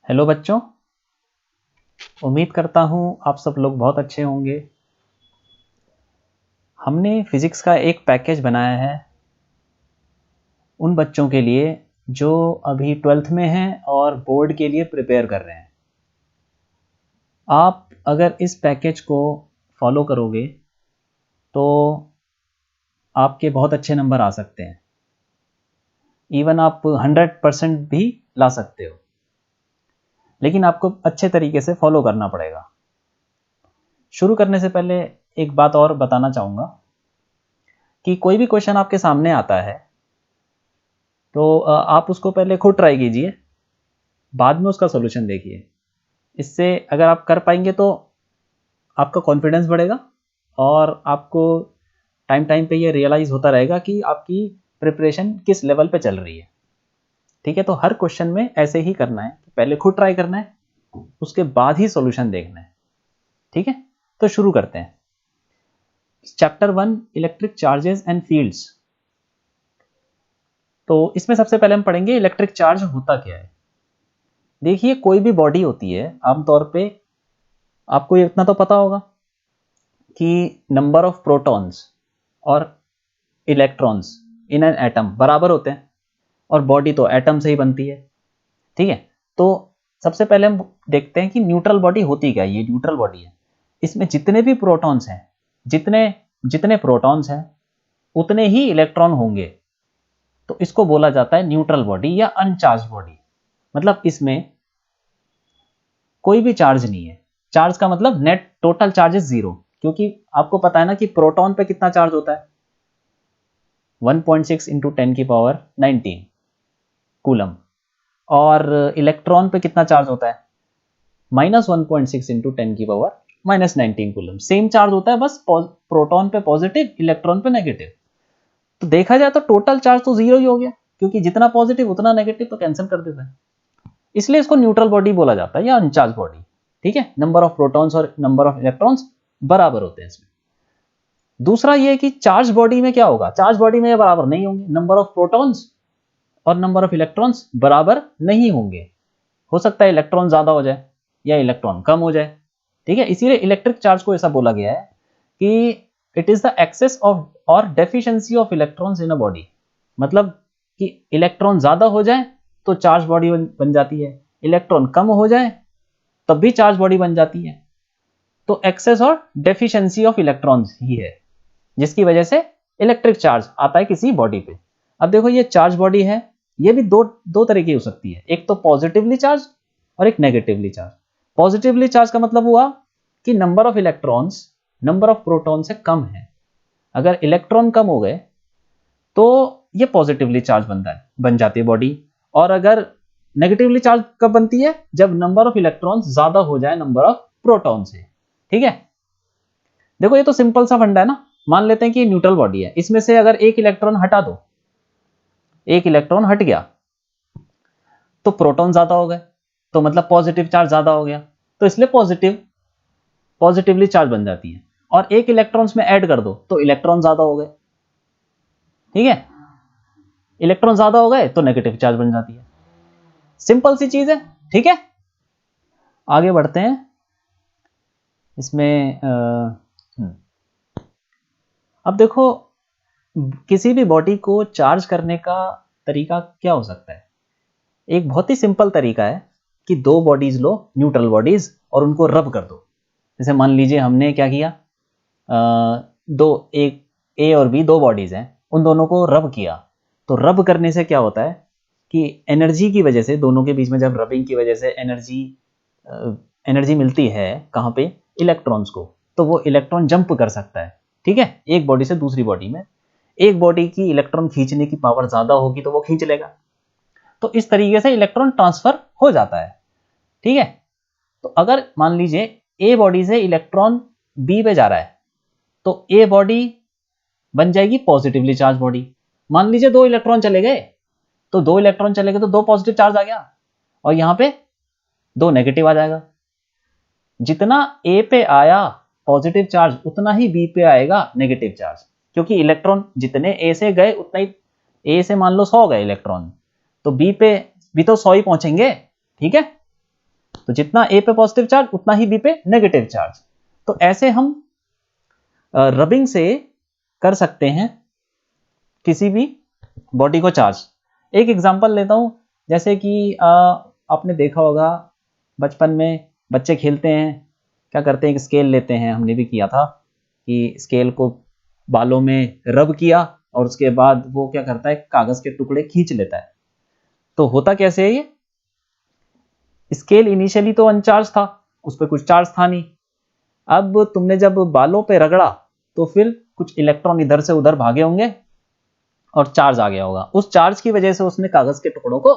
Hello बच्चों, उम्मीद करता हूँ आप सब लोग बहुत अच्छे होंगे। हमने फिज़िक्स का एक पैकेज बनाया है उन बच्चों के लिए जो अभी 12th में हैं और बोर्ड के लिए प्रिपेयर कर रहे हैं। आप अगर इस पैकेज को फॉलो करोगे तो आपके बहुत अच्छे नंबर आ सकते हैं। इवन आप 100% भी ला सकते हो, लेकिन आपको अच्छे तरीके से फॉलो करना पड़ेगा। शुरू करने से पहले एक बात और बताना चाहूँगा कि कोई भी क्वेश्चन आपके सामने आता है तो आप उसको पहले खुद ट्राई कीजिए, बाद में उसका सॉल्यूशन देखिए। इससे अगर आप कर पाएंगे तो आपका कॉन्फिडेंस बढ़ेगा और आपको टाइम टाइम पे ये रियलाइज़ होता रहेगा कि आपकी प्रिपरेशन किस लेवल पे चल रही है। ठीक है, तो हर क्वेश्चन में ऐसे ही करना है, पहले खुद ट्राई करना है, उसके बाद ही सॉल्यूशन देखना है। ठीक है, तो शुरू करते हैं। Chapter 1 electric charges and fields. तो इसमें सबसे पहले हम पढ़ेंगे इलेक्ट्रिक चार्ज होता क्या है। देखिए, कोई भी बॉडी होती है, आमतौर पे आपको इतना तो पता होगा कि नंबर ऑफ प्रोटॉन्स और इलेक्ट्रॉन्स इन एन एटम बराबर होते हैं, और बॉडी तो एटम से ही बनती है। ठीक है, तो सबसे पहले हम देखते हैं कि न्यूट्रल बॉडी होती क्या है। ये न्यूट्रल बॉडी है, इसमें जितने भी प्रोटॉन्स हैं, जितने जितने प्रोटॉन्स हैं उतने ही इलेक्ट्रॉन होंगे। तो इसको बोला जाता है न्यूट्रल बॉडी या अनचार्ज बॉडी। मतलब इसमें कोई भी चार्ज नहीं है। चार्ज का मतलब नेट टोटल चार्ज इज 0, क्योंकि आपको पता है ना कि प्रोटॉन पे कितना चार्ज होता है, 1.6 इंटू 10 की पावर 19 कूलम, और इलेक्ट्रॉन पे कितना चार्ज होता है, -1.6 इंटू 10 की पावर -19 कूलम। सेम चार्ज होता है, बस प्रोटॉन पे पॉजिटिव, इलेक्ट्रॉन पे नेगेटिव। तो देखा जाए तो टोटल चार्ज तो 0 ही हो गया, क्योंकि जितना पॉजिटिव उतना नेगेटिव तो कैंसिल कर देता है। इसलिए इसको न्यूट्रल बॉडी बोला जाता है या अनचार्ज बॉडी। ठीक है, नंबर ऑफ प्रोटॉन्स और नंबर ऑफ इलेक्ट्रॉन्स बराबर होते हैं इसमें। दूसरा ये कि चार्ज बॉडी में क्या होगा, चार्ज बॉडी में ये बराबर नहीं होंगे। नंबर ऑफ प्रोटॉन्स और नंबर ऑफ इलेक्ट्रॉन्स बराबर नहीं होंगे। हो सकता है इलेक्ट्रॉन ज्यादा हो जाए या इलेक्ट्रॉन कम हो जाए। ठीक है, इसीलिए इलेक्ट्रिक चार्ज को ऐसा बोला गया है कि it is the excess of और deficiency of electrons in a body. मतलब कि इलेक्ट्रॉन ज्यादा हो जाए तो चार्ज बॉडी बन जाती है, इलेक्ट्रॉन कम हो जाए तब भी चार्ज बॉडी बन जाती है। तो एक्सेस और डेफिशिएंसी ऑफ इलेक्ट्रॉन्स ही है जिसकी वजह से इलेक्ट्रिक चार्ज आता है किसी बॉडी पे। अब देखो, ये चार्ज बॉडी है, ये भी दो तरह की हो सकती है, एक तो पॉजिटिवली चार्ज और एक नेगेटिवली चार्ज। पॉजिटिवली चार्ज का मतलब हुआ कि number of electrons number of proton से कम है। अगर इलेक्ट्रॉन कम हो गए तो ये पॉजिटिवली चार्ज बन जाती है बॉडी। और अगर नेगेटिवली चार्ज कब बनती है, जब नंबर ऑफ इलेक्ट्रॉन्स ज्यादा हो जाए नंबर ऑफ प्रोटॉन से। ठीक है, देखो ये तो सिंपल सा फंडा है ना। मान लेते हैं कि न्यूट्रल बॉडी है, इसमें से अगर एक इलेक्ट्रॉन हटा दो, एक इलेक्ट्रॉन हट गया तो प्रोटॉन ज्यादा हो गए, तो मतलब पॉजिटिव चार्ज ज्यादा हो गया, तो इसलिए पॉजिटिवली चार्ज बन जाती है। और एक इलेक्ट्रॉन्स में ऐड कर दो तो इलेक्ट्रॉन ज्यादा हो गए। ठीक है, इलेक्ट्रॉन ज्यादा हो गए तो नेगेटिव चार्ज बन जाती है। सिंपल सी चीज है। ठीक है, आगे बढ़ते हैं। इसमें अब देखो, किसी भी बॉडी को चार्ज करने का तरीका क्या हो सकता है। एक बहुत ही सिंपल तरीका है कि दो बॉडीज लो, न्यूट्रल बॉडीज, और उनको रब कर दो। जैसे मान लीजिए हमने क्या किया, एक ए और बी दो बॉडीज हैं, उन दोनों को रब किया। तो रब करने से क्या होता है कि एनर्जी की वजह से, दोनों के बीच में जब रबिंग की वजह से एनर्जी मिलती है, कहाँ पे, इलेक्ट्रॉन्स को, तो वो इलेक्ट्रॉन जंप कर सकता है। ठीक है, एक बॉडी से दूसरी बॉडी में। एक बॉडी की इलेक्ट्रॉन खींचने की पावर ज्यादा होगी तो वो खींच लेगा, तो इस तरीके से इलेक्ट्रॉन ट्रांसफर हो जाता है। ठीक है, तो अगर मान लीजिए ए बॉडी से इलेक्ट्रॉन बी पे जा रहा है तो ए बॉडी बन जाएगी पॉजिटिवली चार्ज बॉडी। मान लीजिए दो इलेक्ट्रॉन चले गए तो दो पॉजिटिव चार्ज आ गया, और यहां पे दो नेगेटिव आ जाएगा। जितना ए पे आया पॉजिटिव चार्ज उतना ही बी पे आएगा नेगेटिव चार्ज, क्योंकि इलेक्ट्रॉन जितने ए से गए उतना ही, ए से मान लो 100 गए इलेक्ट्रॉन, तो बी पे भी तो 100 ही पहुंचेंगे। ठीक है, तो जितना ए पे पॉजिटिव चार्ज उतना ही बी पे नेगेटिव चार्ज। तो ऐसे हम रबिंग से कर सकते हैं किसी भी बॉडी को चार्ज। एक एग्जांपल लेता हूं, जैसे कि आपने देखा होगा बचपन में बच्चे खेलते हैं, क्या करते हैं, एक स्केल लेते हैं, हमने भी किया था कि स्केल को बालों में रब किया और उसके बाद वो क्या करता है, कागज के टुकड़े खींच लेता है। तो होता कैसे है, ये स्केल इनिशियली तो अनचार्ज था, उस पर कुछ चार्ज था नहीं। अब तुमने जब बालों पे रगड़ा तो फिर कुछ इलेक्ट्रॉन इधर से उधर भागे होंगे और चार्ज आ गया होगा। उस चार्ज की वजह से उसने कागज के टुकड़ों को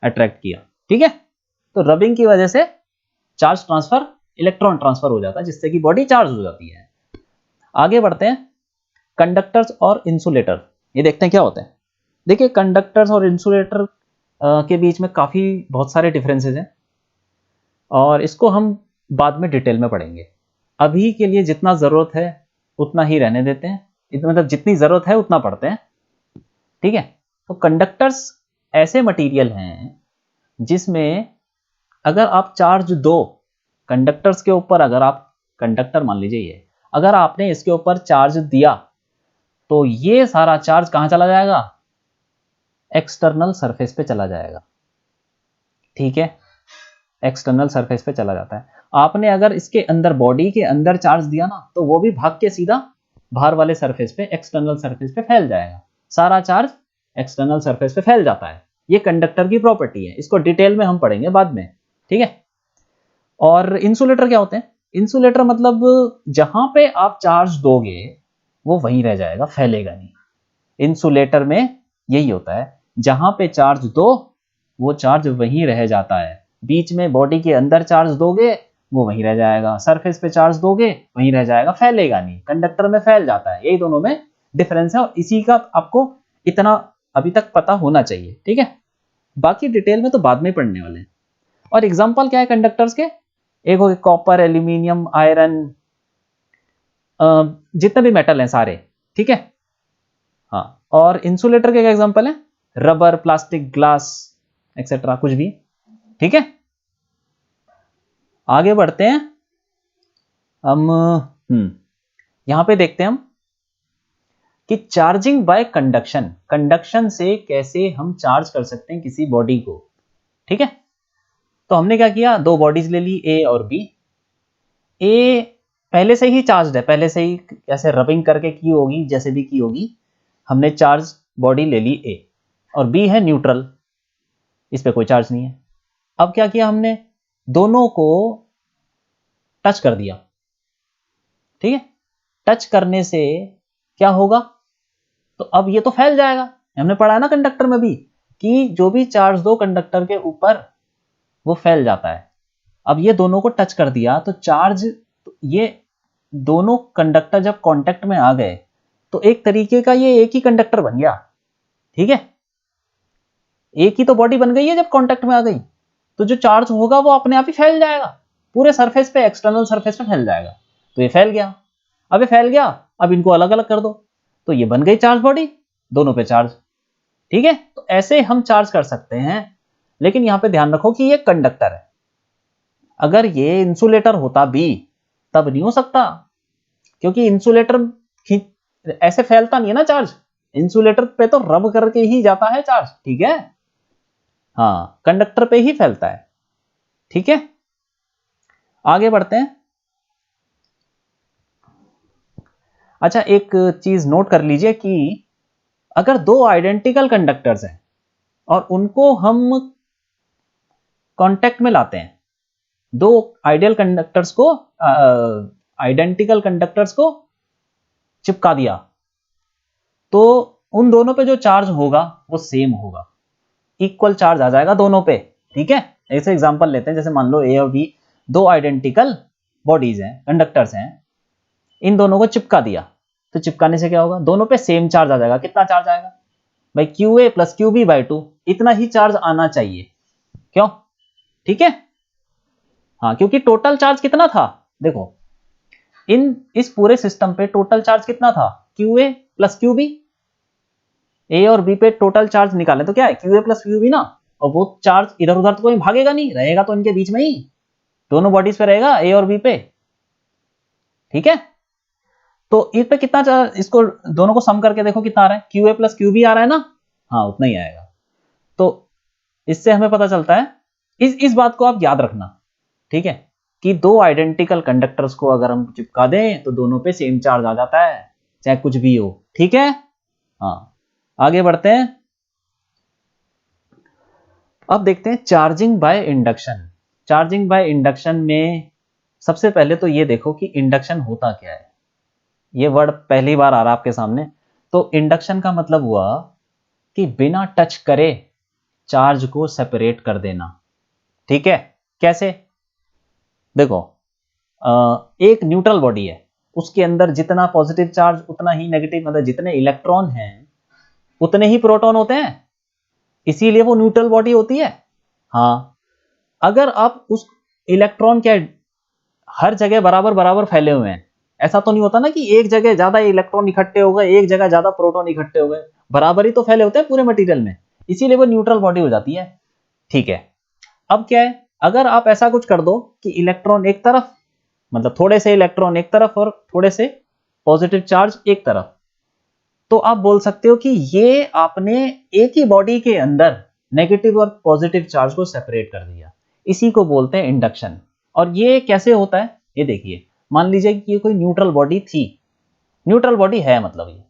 अट्रैक्ट किया। ठीक है, तो रबिंग की वजह से चार्ज ट्रांसफर, इलेक्ट्रॉन ट्रांसफर हो जाता है, जिससे कि बॉडी चार्ज हो जाती है। आगे बढ़ते हैं, कंडक्टर्स और इंसुलेटर, ये देखते हैं क्या होते हैं। देखिए, कंडक्टर्स और इंसुलेटर के बीच में काफी बहुत सारे डिफरेंसेस हैं और इसको हम बाद में डिटेल में पढ़ेंगे। अभी के लिए जितना जरूरत है उतना ही रहने देते हैं, मतलब जितनी जरूरत है उतना पढ़ते हैं। ठीक है, तो कंडक्टर्स ऐसे मटेरियल हैं जिसमें अगर आप चार्ज दो कंडक्टर्स के ऊपर, अगर आप कंडक्टर मान लीजिए ये, अगर आपने इसके ऊपर चार्ज दिया तो ये सारा चार्ज कहां चला जाएगा, एक्सटर्नल सरफेस पे चला जाएगा। ठीक है, एक्सटर्नल सरफेस पे चला जाता है। आपने अगर इसके अंदर, बॉडी के अंदर चार्ज दिया ना, तो वो भी भाग के सीधा बाहर वाले सरफेस पे, एक्सटर्नल सरफेस पे फैल जाएगा। सारा चार्ज एक्सटर्नल सरफेस पे फैल जाता है। ये कंडक्टर की प्रॉपर्टी है, इसको डिटेल में हम पढ़ेंगे बाद में। ठीक है, और इंसुलेटर क्या होते हैं? इंसुलेटर मतलब जहां पे आप चार्ज दोगे वो वहीं रह जाएगा, फैलेगा नहीं। इंसुलेटर में यही होता है, जहां पे चार्ज दो वो चार्ज वहीं रह जाता है। बीच में बॉडी के अंदर चार्ज दोगे वो वहीं रह जाएगा, सरफेस पे चार्ज दोगे वहीं रह जाएगा, फैलेगा नहीं। कंडक्टर में फैल जाता है। यही दोनों में डिफरेंस है और इसी का आपको इतना अभी तक पता होना चाहिए। ठीक है, बाकी डिटेल में तो बाद में पढ़ने वाले हैं। और एग्जांपल क्या है कंडक्टर्स के? एक हो गए कॉपर, एल्यूमिनियम, आयरन, जितने भी मेटल हैं सारे। ठीक है, हाँ। और इंसुलेटर के क्या एग्जांपल है? रबर, प्लास्टिक, ग्लास एक्सेट्रा, कुछ भी। ठीक है, आगे बढ़ते हैं हम। यहां पे देखते हैं हम कि चार्जिंग बाय कंडक्शन, कंडक्शन से कैसे हम चार्ज कर सकते हैं किसी बॉडी को। ठीक है, तो हमने क्या किया, दो बॉडीज ले ली, ए और बी। ए पहले से ही चार्ज है, पहले से ही ऐसे रबिंग करके की होगी, जैसे भी की होगी, हमने चार्ज बॉडी ले ली ए, और बी है न्यूट्रल, इस पे कोई चार्ज नहीं है। अब क्या किया हमने, दोनों को टच कर दिया। ठीक है, टच करने से क्या होगा, तो अब ये तो फैल जाएगा। हमने पढ़ा है ना कंडक्टर में भी कि जो भी चार्ज दो कंडक्टर के ऊपर वो फैल जाता है। अब ये दोनों को टच कर दिया तो चार्ज, ये दोनों कंडक्टर जब कांटेक्ट में आ गए तो एक तरीके का ये एक ही कंडक्टर बन गया। ठीक है, एक ही तो बॉडी बन गई है जब कांटेक्ट में आ गई, तो जो चार्ज होगा वो अपने आप ही फैल जाएगा, पूरे सरफेस पे, एक्सटर्नल सरफेस पे फैल जाएगा। तो ये फैल गया। अब ये फैल गया, अब इनको अलग अलग कर दो तो ये बन गई चार्ज बॉडी, दोनों पे चार्ज। ठीक है, तो ऐसे हम चार्ज कर सकते हैं। लेकिन यहां पे ध्यान रखो कि ये कंडक्टर है। अगर ये इंसुलेटर होता बी तब नहीं हो सकता, क्योंकि इंसुलेटर ऐसे फैलता नहीं है ना चार्ज, इंसुलेटर पे तो रब करके ही जाता है चार्ज। ठीक है, हाँ, कंडक्टर पे ही फैलता है। ठीक है, आगे बढ़ते हैं। अच्छा, एक चीज नोट कर लीजिए कि अगर दो आइडेंटिकल कंडक्टर्स हैं और उनको हम कांटेक्ट में लाते हैं, दो आइडेंटिकल कंडक्टर्स को चिपका दिया, तो उन दोनों पे जो चार्ज होगा वो सेम होगा, इक्वल चार्ज आ जाएगा दोनों पे। ठीक है, ऐसे एग्जांपल लेते हैं, जैसे मान लो ए और बी दो आइडेंटिकल बॉडीज हैं, कंडक्टर्स हैं, इन दोनों को चिपका दिया, तो चिपकाने से क्या होगा, दोनों पे सेम चार्ज आ जाएगा। कितना चार्ज आएगा भाई, QA प्लस QB बाई 2, इतना ही चार्ज आना चाहिए। क्यों? ठीक है, हाँ, क्योंकि टोटल चार्ज कितना था, देखो इस पूरे सिस्टम पे टोटल चार्ज कितना था, QA प्लस QB। ए और बी पे टोटल चार्ज निकालें तो क्या है, QA प्लस QB ना, और वो चार्ज इधर उधर तो कोई भागेगा नहीं, रहेगा तो इनके बीच में ही, दोनों बॉडीज पे रहेगा, ए और बी पे। ठीक है, तो इस पे कितना चार्ज, इसको दोनों को सम करके देखो कितना आ रहा है, q a plus q b आ रहा है ना, हाँ उतना ही आएगा। तो इससे हमें पता चलता है, इस बात को आप याद रखना, ठीक है, कि दो आइडेंटिकल कंडक्टर्स को अगर हम चिपका दें तो दोनों पे सेम चार्ज आ जाता है, चाहे कुछ भी हो। ठीक है, हाँ आगे बढ़ते हैं। अब देखते हैं charging by induction. Charging by induction में सबसे पहले तो ये देखो कि इंडक्शन होता क्या है, ये वर्ड पहली बार आ रहा आपके सामने। तो इंडक्शन का मतलब हुआ कि बिना टच करे चार्ज को सेपरेट कर देना। ठीक है, कैसे? देखो, एक न्यूट्रल बॉडी है, उसके अंदर जितना पॉजिटिव चार्ज उतना ही नेगेटिव, मतलब जितने इलेक्ट्रॉन हैं उतने ही प्रोटॉन होते हैं, इसीलिए वो न्यूट्रल बॉडी होती है। हाँ, अगर आप उस इलेक्ट्रॉन के हर जगह बराबर बराबर फैले हुए हैं, ऐसा तो नहीं होता ना कि एक जगह ज्यादा इलेक्ट्रॉन इकट्ठे हो गए, एक जगह ज्यादा प्रोटॉन इकट्ठे हो गए, बराबर ही तो फैले होते हैं पूरे मटेरियल में, इसीलिए वो न्यूट्रल बॉडी हो जाती है। ठीक है, अब क्या है, अगर आप ऐसा कुछ कर दो कि इलेक्ट्रॉन एक तरफ, मतलब थोड़े से इलेक्ट्रॉन एक तरफ और थोड़े से पॉजिटिव चार्ज एक तरफ, तो आप बोल सकते हो कि ये आपने एक ही बॉडी के अंदर नेगेटिव और पॉजिटिव चार्ज को सेपरेट कर दिया, इसी को बोलते हैं इंडक्शन। और ये कैसे होता है, ये देखिए, मान लीजिए कि ये कोई न्यूट्रल बॉडी थी, न्यूट्रल बॉडी है मतलब ये,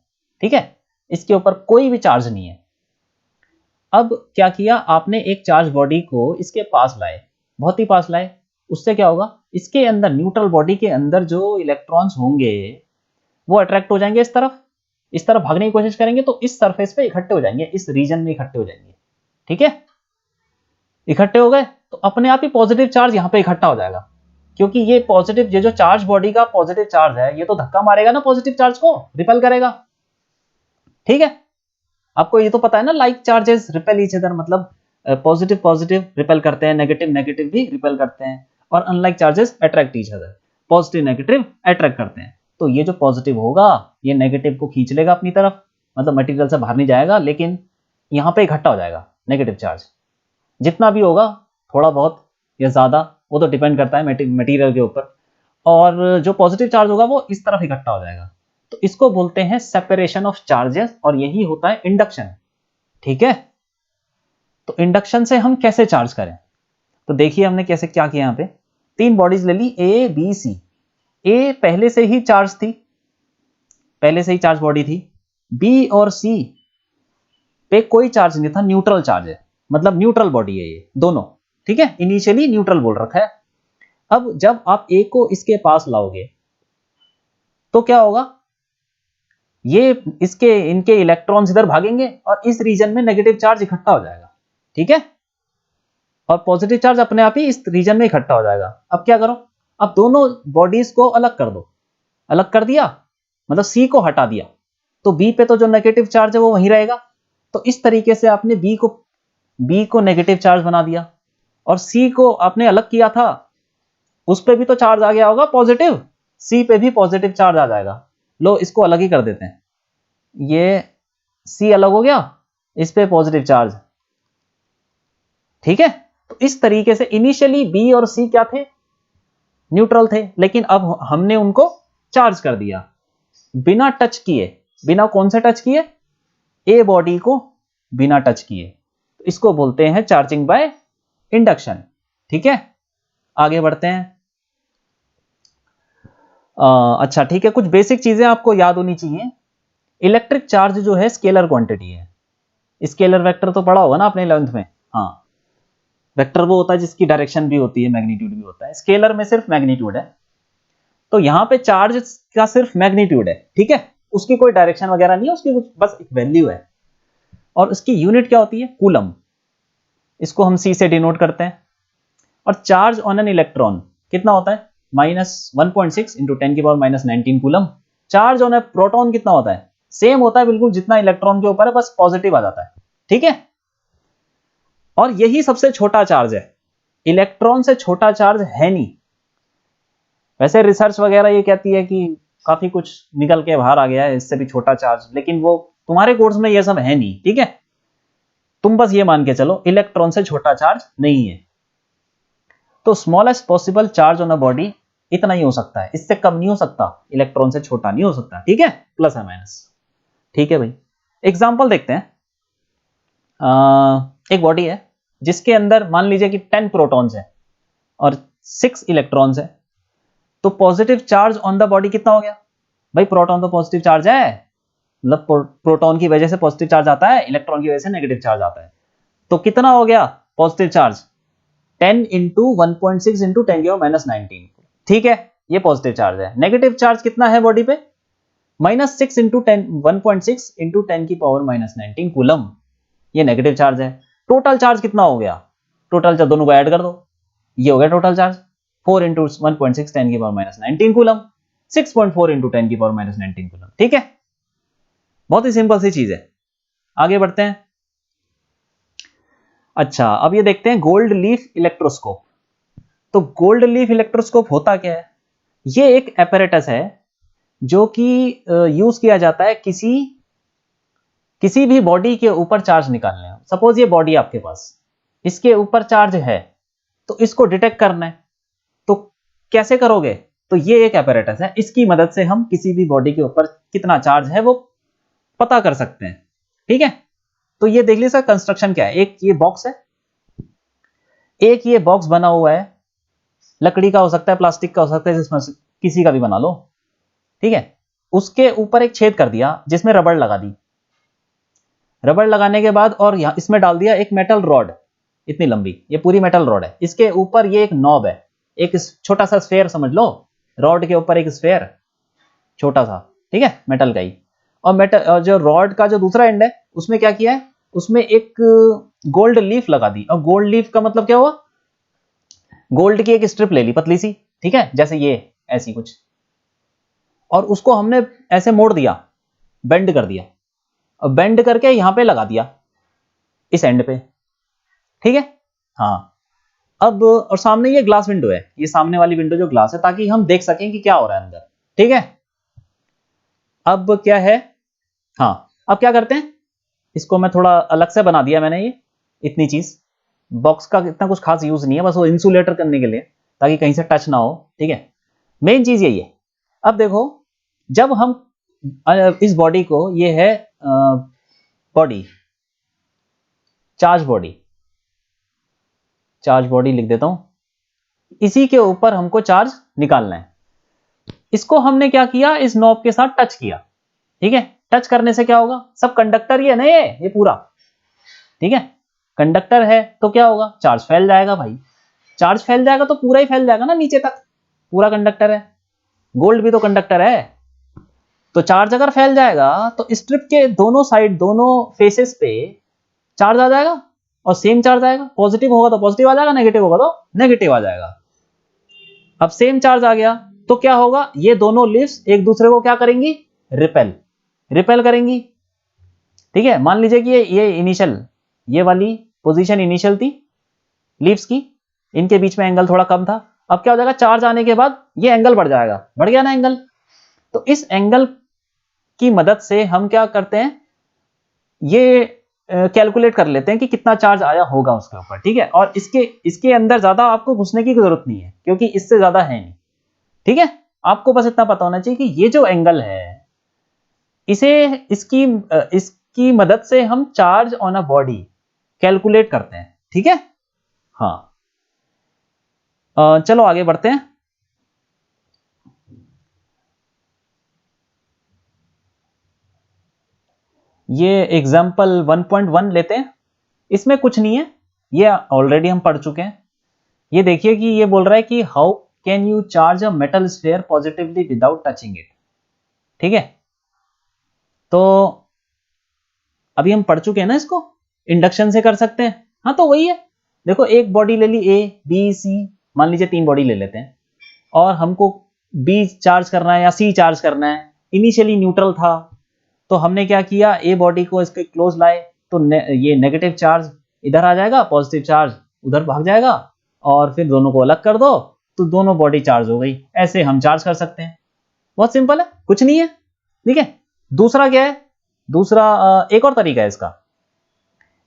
ठीक है, इसके ऊपर कोई भी चार्ज नहीं है। अब क्या किया आपने, एक चार्ज बॉडी को इसके पास लाए, बहुत ही पास लाए, उससे क्या होगा, इसके अंदर न्यूट्रल बॉडी के अंदर जो इलेक्ट्रॉन्स होंगे वो अट्रैक्ट हो जाएंगे इस तरफ भागने की कोशिश करेंगे, तो इस सरफेस पे इकट्ठे हो जाएंगे, इस रीजन में इकट्ठे हो जाएंगे। ठीक है, इकट्ठे हो गए तो अपने आप ही पॉजिटिव चार्ज यहां पे इकट्ठा हो जाएगा, क्योंकि ये पॉजिटिव, ये जो चार्ज बॉडी का पॉजिटिव चार्ज है, ये तो धक्का मारेगा ना पॉजिटिव चार्ज को, रिपेल करेगा। ठीक है, आपको ये तो पता है ना, like charges repel each other, मतलब पॉजिटिव पॉजिटिव रिपेल करते हैं, नेगेटिव नेगेटिव भी रिपेल करते हैं, और unlike charges attract each other, positive negative attract करते हैं। तो ये जो पॉजिटिव होगा ये नेगेटिव को खींच लेगा अपनी तरफ, मतलब मटेरियल से बाहर नहीं जाएगा, लेकिन यहाँ पे इकट्ठा हो जाएगा नेगेटिव चार्ज, जितना भी होगा, थोड़ा बहुत या ज्यादा, वो तो डिपेंड करता है मटेरियल के ऊपर, और जो पॉजिटिव चार्ज होगा वो इस तरफ इकट्ठा हो जाएगा। तो इसको बोलते हैं सेपरेशन ऑफ चार्जेस, और यही होता है इंडक्शन। ठीक है, तो इंडक्शन से हम कैसे चार्ज करें, तो देखिए हमने कैसे क्या किया, यहाँ पे तीन बॉडीज ले ली, ए बी सी। ए पहले से ही चार्ज थी, पहले से ही चार्ज बॉडी थी। बी और सी पे कोई चार्ज नहीं था, न्यूट्रल चार्ज है, मतलब न्यूट्रल बॉडी है ये दोनों। ठीक है, इनिशियली न्यूट्रल बोल रखा है। अब जब आप ए को इसके पास लाओगे तो क्या होगा, ये इनके इलेक्ट्रॉन्स इधर भागेंगे और इस रीजन में नेगेटिव चार्ज इकट्ठा हो जाएगा। ठीक है, और पॉजिटिव चार्ज अपने आप ही इस रीजन में इकट्ठा हो जाएगा। अब क्या करो, अब दोनों बॉडीज को अलग कर दो, अलग कर दिया मतलब सी को हटा दिया, तो बी पे तो जो नेगेटिव चार्ज है वो वहीं रहेगा। तो इस तरीके से आपने बी को नेगेटिव चार्ज बना दिया, और सी को आपने अलग किया था, उस पे भी तो चार्ज आ गया होगा पॉजिटिव, सी पे भी पॉजिटिव चार्ज आ जाएगा। लो इसको अलग ही कर देते हैं, ये सी अलग हो गया, इस पे पॉजिटिव चार्ज। ठीक है, तो इस तरीके से इनिशियली बी और सी क्या थे, न्यूट्रल थे, लेकिन अब हमने उनको चार्ज कर दिया बिना टच किए। बिना कौन से टच किए, ए बॉडी को बिना टच किए। तो इसको बोलते हैं चार्जिंग बाय इंडक्शन। ठीक है, आगे बढ़ते हैं। अच्छा ठीक है, कुछ बेसिक चीजें आपको याद होनी चाहिए। इलेक्ट्रिक चार्ज जो है स्केलर क्वांटिटी है, स्केलर वेक्टर तो पढ़ा होगा ना आपने 11th में। हाँ, वेक्टर वो होता है जिसकी डायरेक्शन भी होती है, मैग्नीट्यूड भी होता है, स्केलर में सिर्फ मैग्नीट्यूड है। तो यहां पे चार्ज का सिर्फ मैग्नीट्यूड है, ठीक है, उसकी कोई डायरेक्शन वगैरह नहीं है, उसकी बस एक वैल्यू है, और उसकी यूनिट क्या होती है, कूलम। इसको हम सी से डिनोट करते हैं। और चार्ज ऑन एन इलेक्ट्रॉन कितना होता है, -1.6 into 10⁻⁻19 coulomb. Charge on A proton कितना होता है, सेम होता है बिल्कुल जितना इलेक्ट्रॉन के ऊपर है, बस पॉजिटिव आ जाता है। ठीक है, और यही सबसे छोटा चार्ज है, इलेक्ट्रॉन से छोटा चार्ज है नहीं। वैसे रिसर्च वगैरह ये कहती है कि काफी कुछ निकल के बाहर आ गया है इससे भी छोटा चार्ज, लेकिन वो तुम्हारे कोर्स में ये सब है नहीं। ठीक है, तुम बस ये मान के चलो इलेक्ट्रॉन से छोटा चार्ज नहीं है। तो smallest possible charge on a body इतना ही हो सकता है, इससे कम नहीं हो सकता, इलेक्ट्रॉन से छोटा नहीं हो सकता, ठीक है, प्लस या माइनस। ठीक है भाई, एग्जांपल देखते हैं। एक बॉडी है जिसके अंदर मान लीजिए कि 10 प्रोटॉन्स हैं और 6 इलेक्ट्रॉन्स हैं, तो positive charge on the body कितना हो गया भाई? प्रोटॉन तो पॉजिटिव चार्ज है, मतलब प्रोटॉन की वजह से पॉजिटिव चार्ज आता है, इलेक्ट्रॉन की वजह से नेगेटिव चार्ज आता है। तो कितना हो गया पॉजिटिव चार्ज? 10 into 1.6 into 10⁻⁻19। ठीक है, ये पॉजिटिव चार्ज है। नेगेटिव चार्ज कितना है बॉडी पे? -6 इंटू 1.6 इंटू 10⁻⁻19 कूलम, ये नेगेटिव चार्ज है। टोटल चार्ज कितना हो गया? टोटल चार्ज दोनों को ऐड कर दो, ये हो गया total charge 4 into 1.6 10⁻⁻19 coulomb, 6.4 into 10⁻⁻19 coulomb. ठीक है, बहुत ही सिंपल सी चीज है। आगे बढ़ते हैं। अच्छा, अब ये देखते हैं गोल्ड लीफ इलेक्ट्रोस्कोप। तो गोल्ड लीफ इलेक्ट्रोस्कोप होता क्या है? ये एक एपरेटस है जो कि यूज किया जाता है किसी भी बॉडी के ऊपर चार्ज निकालने। सपोज ये बॉडी आपके पास, इसके ऊपर चार्ज है, तो इसको डिटेक्ट करना है, तो कैसे करोगे? तो ये एक एपरेटस है, इसकी मदद से हम किसी भी बॉडी के ऊपर कितना चार्ज है वो पता कर सकते हैं। ठीक है, तो ये देख लीजिए कंस्ट्रक्शन क्या है। एक ये बॉक्स है, एक ये बॉक्स बना हुआ है, लकड़ी का हो सकता है, प्लास्टिक का हो सकता है, जिसमें किसी का भी बना लो। ठीक है, उसके ऊपर एक छेद कर दिया जिसमें रबड़ लगा दी। रबड़ लगाने के बाद और यहां इसमें डाल दिया एक मेटल रॉड, इतनी लंबी, ये पूरी मेटल रॉड है। इसके ऊपर ये एक नॉब है, एक छोटा सा स्फेयर समझ लो, रॉड के ऊपर एक स्फेयर छोटा सा, ठीक है, मेटल का ही। और जो रॉड का जो दूसरा एंड है उसमें क्या किया है? उसमें एक गोल्ड लीफ लगा दी। और गोल्ड लीफ का मतलब क्या हुआ? गोल्ड की एक स्ट्रिप ले ली पतली सी, ठीक है, जैसे ये ऐसी कुछ, और उसको हमने ऐसे मोड़ दिया, बेंड कर दिया, और बेंड करके यहां पे लगा दिया इस एंड पे। ठीक है, हाँ। अब और सामने ये ग्लास विंडो है, ये सामने वाली विंडो जो ग्लास है, ताकि हम देख सकें कि क्या हो रहा है अंदर। ठीक है, अब क्या है, हाँ, अब क्या करते हैं, इसको मैं थोड़ा अलग से बना दिया मैंने, ये इतनी चीज, बॉक्स का इतना कुछ खास यूज नहीं है, बस वो इंसुलेटर करने के लिए, ताकि कहीं से टच ना हो। ठीक है, मेन चीज यही है। अब देखो, जब हम इस बॉडी को, ये है बॉडी, चार्ज बॉडी लिख देता हूं, इसी के ऊपर हमको चार्ज निकालना है। इसको हमने क्या किया? इस नॉब के साथ टच किया। ठीक है, टच करने से क्या होगा? सब कंडक्टर ही है ना, ये पूरा, ठीक है, कंडक्टर है, तो क्या होगा? चार्ज फैल जाएगा भाई। चार्ज फैल जाएगा तो पूरा ही फैल जाएगा ना नीचे तक, पूरा कंडक्टर है, गोल्ड भी तो कंडक्टर है। तो चार्ज अगर फैल जाएगा तो स्ट्रिप के दोनों साइड, दोनों फेसेस पे चार्ज आ जाएगा, और सेम चार्ज आएगा। पॉजिटिव होगा तो पॉजिटिव आ जाएगा, नेगेटिव होगा तो नेगेटिव आ जाएगा। अब सेम चार्ज आ गया तो क्या होगा? ये दोनों लीव्स एक दूसरे को क्या करेंगी? रिपेल करेंगी। ठीक है, मान लीजिए कि ये इनिशियल, ये वाली पोजीशन इनिशियल थी लीव्स की, इनके बीच में एंगल थोड़ा कम था। अब क्या हो जाएगा? चार्ज आने के बाद ये एंगल बढ़ जाएगा, बढ़ गया ना एंगल। तो इस एंगल की मदद से हम क्या करते हैं, ये कैलकुलेट कर लेते हैं कि कितना चार्ज आया होगा उसके ऊपर। ठीक है, और इसके अंदर ज्यादा आपको घुसने की जरूरत नहीं है, क्योंकि इससे ज्यादा है नहीं। ठीक है, आपको बस इतना पता होना चाहिए कि ये जो एंगल है, इसकी मदद से हम charge on a body calculate करते हैं। ठीक है, हाँ। चलो आगे बढ़ते हैं। ये एग्जाम्पल 1.1 लेते हैं। इसमें कुछ नहीं है, ये ऑलरेडी हम पढ़ चुके हैं। ये देखिए कि ये बोल रहा है कि how can you charge a metal sphere positively without touching it. ठीक है, तो अभी हम पढ़ चुके हैं ना, इसको इंडक्शन से कर सकते हैं। हाँ, तो वही है। देखो, एक बॉडी ले ली, ए बी सी, मान लीजिए 3 बॉडी ले लेते हैं, और हमको बी चार्ज करना है या सी चार्ज करना है। इनिशियली न्यूट्रल था, तो हमने क्या किया, ए बॉडी को इसके क्लोज लाए, तो ये नेगेटिव चार्ज इधर आ जाएगा, पॉजिटिव चार्ज उधर भाग जाएगा, और फिर दोनों को अलग कर दो तो दोनों बॉडी चार्ज हो गई। ऐसे हम चार्ज कर सकते हैं, बहुत सिंपल है, कुछ नहीं है। ठीक है, दूसरा क्या है? दूसरा एक और तरीका है इसका।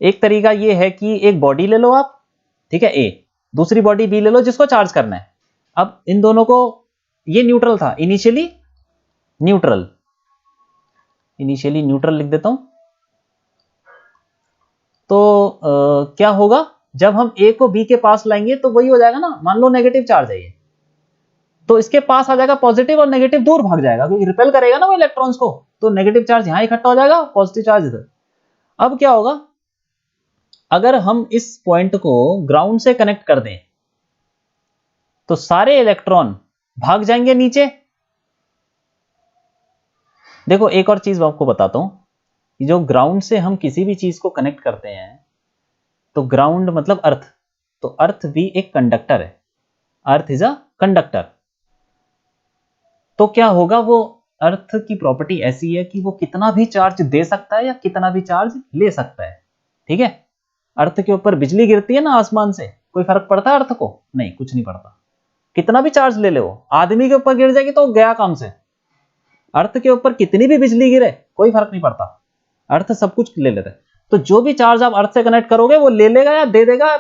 एक तरीका ये है कि एक बॉडी ले लो आप, ठीक है, ए, दूसरी बॉडी बी ले लो जिसको चार्ज करना है। अब इन दोनों को, ये न्यूट्रल था इनिशियली, न्यूट्रल लिख देता हूं। तो क्या होगा, जब हम ए को बी के पास लाएंगे तो वही हो जाएगा ना, मान लो नेगेटिव चार्ज है ये, तो इसके पास आ जाएगा पॉजिटिव और नेगेटिव दूर भाग जाएगा क्योंकि रिपेल करेगा ना वो इलेक्ट्रॉन्स को, तो नेगेटिव चार्ज यहां इकट्ठा हो जाएगा, पॉजिटिव चार्ज इधर। अब क्या होगा, अगर हम इस पॉइंट को ग्राउंड से कनेक्ट कर दें तो सारे इलेक्ट्रॉन भाग जाएंगे नीचे। देखो एक और चीज आपको बताता हूं, जो ग्राउंड से हम किसी भी चीज को कनेक्ट करते हैं, तो ग्राउंड मतलब अर्थ, तो अर्थ भी एक कंडक्टर है, अर्थ इज अ कंडक्टर। तो क्या होगा, वो अर्थ की प्रॉपर्टी ऐसी है कि वो कितना भी चार्ज दे सकता है या कितना भी चार्ज ले सकता है, ठीक है। अर्थ के ऊपर बिजली गिरती है ना आसमान से, कोई फर्क पड़ता है अर्थ को? नहीं, कुछ नहीं पड़ता, कितना भी चार्ज ले ले, वो आदमी के ऊपर गिर जाएगी तो गया काम से। अर्थ के ऊपर कितनी भी बिजली गिरे कोई फर्क नहीं पड़ता, अर्थ सब कुछ ले लेता है। तो जो भी चार्ज आप अर्थ से कनेक्ट करोगे वो ले लेगा या दे देगा,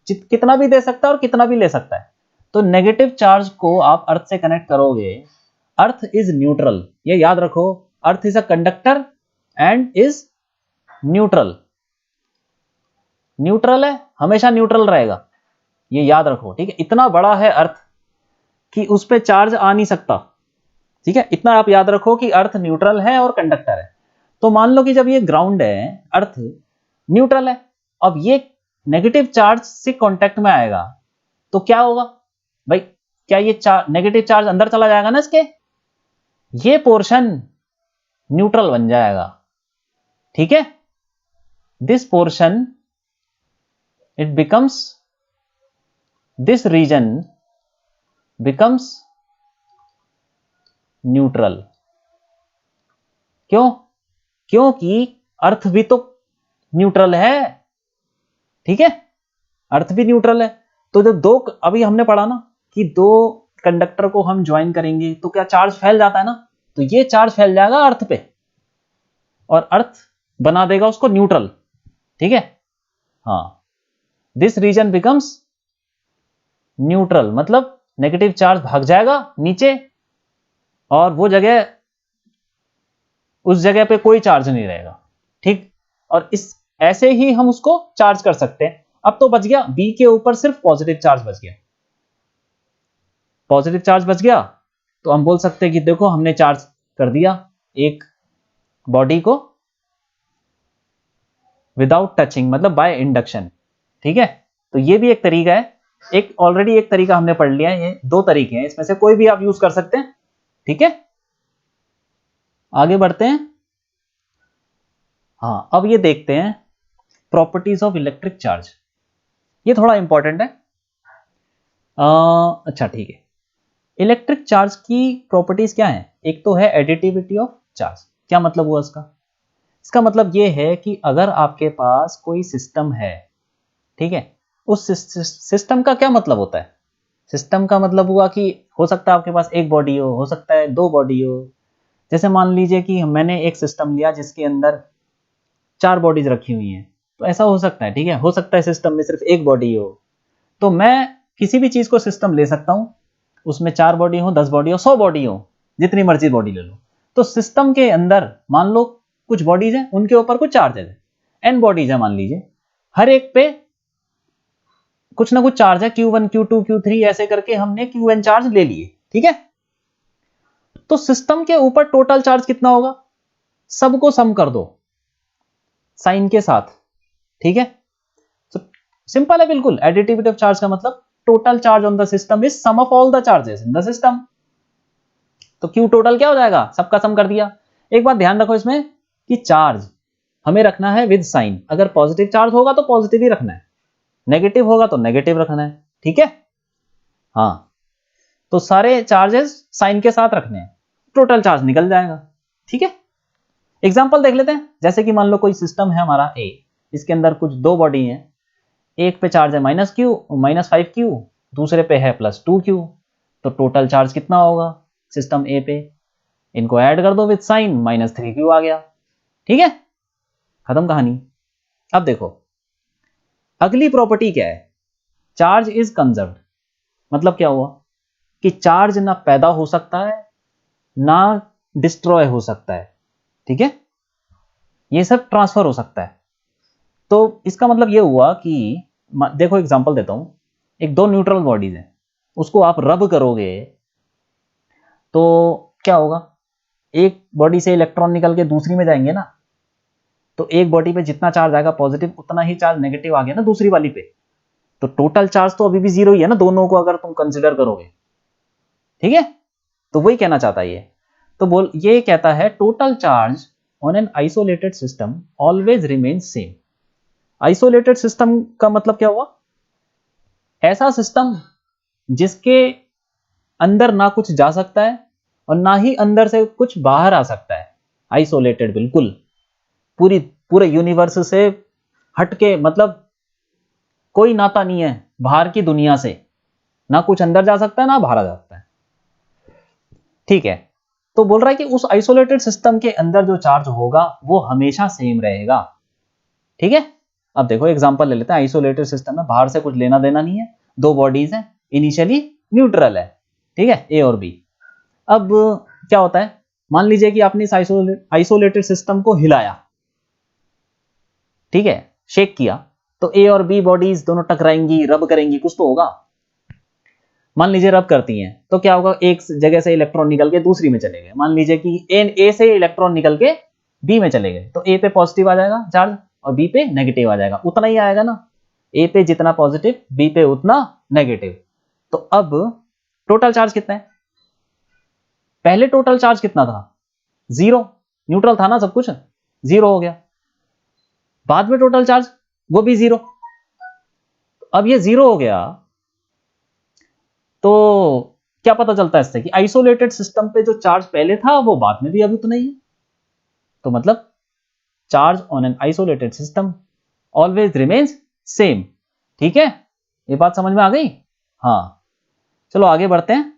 कितना भी दे सकता है और कितना भी ले सकता है। तो नेगेटिव चार्ज को आप अर्थ से कनेक्ट करोगे, अर्थ इज न्यूट्रल, ये याद रखो, earth is a conductor and is neutral. Neutral है, हमेशा न्यूट्रल रहेगा, ये याद रखो, ठीक है। इतना बड़ा है अर्थ कि उस पर चार्ज आ नहीं सकता, ठीक है, इतना आप याद रखो कि अर्थ न्यूट्रल है और कंडक्टर है। तो मान लो कि जब ये ग्राउंड है, अर्थ न्यूट्रल है, अब ये नेगेटिव चार्ज से कांटेक्ट में आएगा तो क्या होगा भाई, क्या ये नेगेटिव चार्ज अंदर चला जाएगा ना इसके, ये पोर्शन न्यूट्रल बन जाएगा, ठीक है। This portion it becomes, this region becomes neutral. क्यों? क्योंकि अर्थ भी तो न्यूट्रल है, ठीक है, अर्थ भी न्यूट्रल है। तो जब दो, अभी हमने पढ़ा ना कि दो कंडक्टर को हम ज्वाइन करेंगे तो क्या चार्ज फैल जाता है ना, तो ये चार्ज फैल जाएगा अर्थ पे और अर्थ बना देगा उसको न्यूट्रल, ठीक है। हाँ, दिस रीजन बिकम्स न्यूट्रल, मतलब नेगेटिव चार्ज भाग जाएगा नीचे और वो जगह, उस जगह पे कोई चार्ज नहीं रहेगा, ठीक। और इस ऐसे ही हम उसको चार्ज कर सकते हैं। अब तो बच गया, बी के ऊपर सिर्फ पॉजिटिव चार्ज बच गया, पॉजिटिव चार्ज बच गया, तो हम बोल सकते हैं कि देखो हमने चार्ज कर दिया एक बॉडी को विदाउट टचिंग, मतलब बाय इंडक्शन, ठीक है। तो ये भी एक तरीका है, एक ऑलरेडी एक तरीका हमने पढ़ लिया है, ये दो तरीके हैं, इसमें से कोई भी आप यूज कर सकते हैं, ठीक है। आगे बढ़ते हैं। हाँ, अब ये देखते हैं प्रॉपर्टीज ऑफ इलेक्ट्रिक चार्ज, ये थोड़ा इंपॉर्टेंट है। अच्छा ठीक है, इलेक्ट्रिक चार्ज की प्रॉपर्टीज क्या है? एक तो है एडिटिविटी ऑफ चार्ज। क्या मतलब हुआ इसका? इसका मतलब ये है कि अगर आपके पास कोई सिस्टम है, ठीक है, उस सिस्टम का क्या मतलब होता है? सिस्टम का मतलब हुआ कि हो सकता है आपके पास एक बॉडी हो सकता है दो बॉडी हो। जैसे मान लीजिए कि मैंने एक सिस्टम लिया जिसके अंदर 4 बॉडीज रखी हुई हैं, तो ऐसा हो सकता है, ठीक है, हो सकता है सिस्टम में सिर्फ एक बॉडी हो। तो मैं किसी भी चीज को सिस्टम ले सकता हूं, उसमें 4 बॉडी हो, 10 बॉडी हो, 100 बॉडी हो, जितनी मर्जी बॉडी ले लो। तो सिस्टम के अंदर मान लो कुछ बॉडीज हैं, उनके ऊपर कुछ चार्ज है, n बॉडीज है मान लीजिए, हर एक पे कुछ ना कुछ चार्ज है, Q1 Q2 Q3 ऐसे करके हमने Qn चार्ज ले लिए, ठीक है। तो सिस्टम के ऊपर टोटल चार्ज कितना होगा? सबको सम कर दो साइन के साथ, ठीक है। तो सिंपल है बिल्कुल, एडिटिविटी ऑफ चार्ज का मतलब total charge on the system is sum of all the charges in the system. तो Q टोटल क्या हो जाएगा? सबका सम कर दिया। एक बात ध्यान रखो इसमें कि चार्ज हमें रखना है विद साइन, अगर पॉजिटिव चार्ज होगा तो पॉजिटिव ही रखना है, नेगेटिव होगा तो नेगेटिव रखना है, ठीक है। हाँ, तो सारे चार्जेस साइन के साथ रखने हैं, टोटल चार्ज निकल जाएगा, ठीक है। एग्जांपल देख लेते हैं, जैसे कि मान लो कोई सिस्टम है हमारा ए, इसके अंदर कुछ दो बॉडी हैं, एक पे चार्ज है -5Q, दूसरे पे है +2Q, तो टोटल चार्ज कितना होगा सिस्टम ए पे? इनको ऐड कर दो विद साइन, -3Q आ गया, ठीक है, खत्म कहानी। अब देखो अगली प्रॉपर्टी क्या है, चार्ज इज कंजर्व्ड। मतलब क्या हुआ कि चार्ज ना पैदा हो सकता है ना डिस्ट्रॉय हो सकता है, ठीक है, ये सब ट्रांसफर हो सकता है। तो इसका मतलब ये हुआ कि देखो एग्जांपल देता हूं, एक दो न्यूट्रल बॉडीज हैं, उसको आप रब करोगे तो क्या होगा, एक बॉडी से इलेक्ट्रॉन निकल के दूसरी में जाएंगे ना, तो एक बॉडी पे जितना चार्ज आएगा पॉजिटिव उतना ही चार्ज नेगेटिव आ गया ना दूसरी वाली पे, तो टोटल चार्ज तो अभी भी जीरो ही है ना दोनों को अगर तुम कंसिडर करोगे, ठीक है। तो वही कहना चाहता है ये, तो बोल ये कहता है total charge on an isolated system always remains same. Isolated system का मतलब क्या हुआ, ऐसा सिस्टम जिसके अंदर ना कुछ जा सकता है और ना ही अंदर से कुछ बाहर आ सकता है, आइसोलेटेड बिल्कुल पूरी पूरे यूनिवर्स से हटके, मतलब कोई नाता नहीं है बाहर की दुनिया से, ना कुछ अंदर जा सकता है ना बाहर आ सकता है, ठीक है। तो बोल रहा है कि उस आइसोलेटेड सिस्टम के अंदर जो चार्ज होगा वो हमेशा सेम रहेगा, ठीक है। अब देखो एग्जांपल ले लेते हैं, आइसोलेटेड सिस्टम में बाहर से कुछ लेना देना नहीं है, दो बॉडीज हैं, इनिशियली न्यूट्रल है, ठीक है, ए और बी। अब क्या होता है, मान लीजिए कि आपने इस आइसोलेटेड सिस्टम को हिलाया, ठीक है, शेक किया, तो ए और बी बॉडीज दोनों टकराएंगी, रब करेंगी, कुछ तो होगा। मान लीजिए रब करती हैं तो क्या होगा, एक जगह से इलेक्ट्रॉन निकल के दूसरी में चले गए, मान लीजिए कि ए से इलेक्ट्रॉन निकल के बी में चले गए, तो ए पे पॉजिटिव आ जाएगा चार्ज और बी पे नेगेटिव आ जाएगा, उतना ही आएगा ना, ए पे जितना पॉजिटिव बी पे उतना नेगेटिव। तो अब टोटल चार्ज कितना है, पहले टोटल चार्ज कितना था, जीरो, न्यूट्रल था ना सब कुछ, जीरो हो गया, बाद में टोटल चार्ज वो भी जीरो, अब ये जीरो हो गया, तो क्या पता चलता है इससे कि आइसोलेटेड सिस्टम पे जो चार्ज पहले था वो बाद में भी अभी उतना ही है। तो मतलब charge on an isolated system always remains same, ठीक है, ये बात समझ में आ गई। हाँ चलो आगे बढ़ते हैं,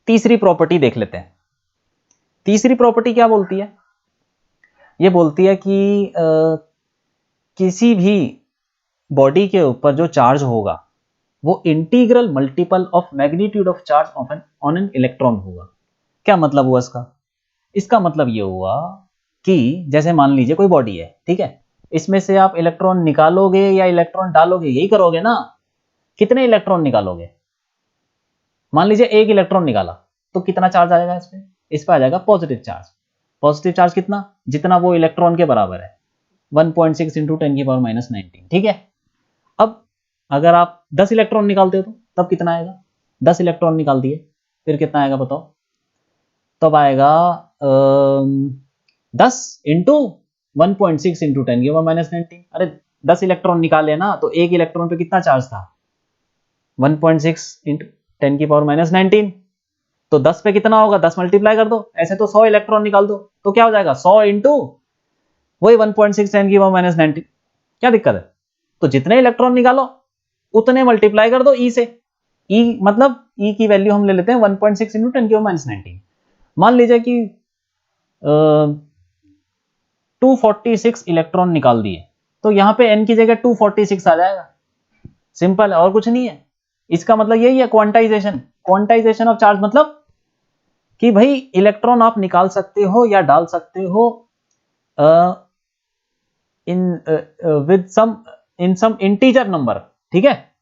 तीसरी प्रॉपर्टी देख लेते हैं। तीसरी प्रॉपर्टी क्या बोलती है, ये बोलती है कि किसी भी बॉडी के ऊपर जो चार्ज होगा वो integral multiple of magnitude of charge on an electron होगा। क्या मतलब हुआ इसका, इसका मतलब ये हुआ कि जैसे मान लीजिए कोई बॉडी है, ठीक है, इसमें से आप इलेक्ट्रॉन निकालोगे या इलेक्ट्रॉन डालोगे, यही करोगे ना, कितने इलेक्ट्रॉन निकालोगे, मान लीजिए एक इलेक्ट्रॉन निकाला तो कितना चार्ज आएगा इस पे आ जाएगा पॉजिटिव चार्ज। पॉजिटिव चार्ज कितना, जितना वो इलेक्ट्रॉन के बराबर है, 1.6 इंटू 10⁻⁻⁹, ठीक है। अब अगर आप 10 इलेक्ट्रॉन निकालते हो तो तब कितना आएगा, 10 इलेक्ट्रॉन निकाल दिए फिर कितना आएगा बताओ, तब आएगा 10 इंटू 1.6 इंटू 10⁻⁻⁹। अरे 10 इलेक्ट्रॉन निकाले ना तो एक इलेक्ट्रॉन पे कितना चार्ज था, 1.6 इंटू 10⁻⁻⁹, तो 10 पे कितना होगा, 10 मल्टीप्लाई कर दो, ऐसे तो 100 इलेक्ट्रॉन निकाल दो तो क्या हो जाएगा 100 इंटू वही 1.6 10⁻⁻⁹, क्या दिक्कत है। तो जितने इलेक्ट्रॉन निकालो उतने मल्टीप्लाई कर दो ई से, ई मतलब ई की वैल्यू हम ले लेते हैं 1.6 इंटू 10⁻⁹। मान लीजिए कि 246 इलेक्ट्रॉन निकाल दिए तो यहां पे n की जगह 246 आ जाएगा, सिंपल है और कुछ नहीं है। इसका मतलब यही है क्वांटाइजेशन, क्वांटाइजेशन ऑफ चार्ज, मतलब कि भाई इलेक्ट्रॉन आप निकाल सकते हो या डाल सकते हो विद सम इंटीजर नंबर, ठीक है,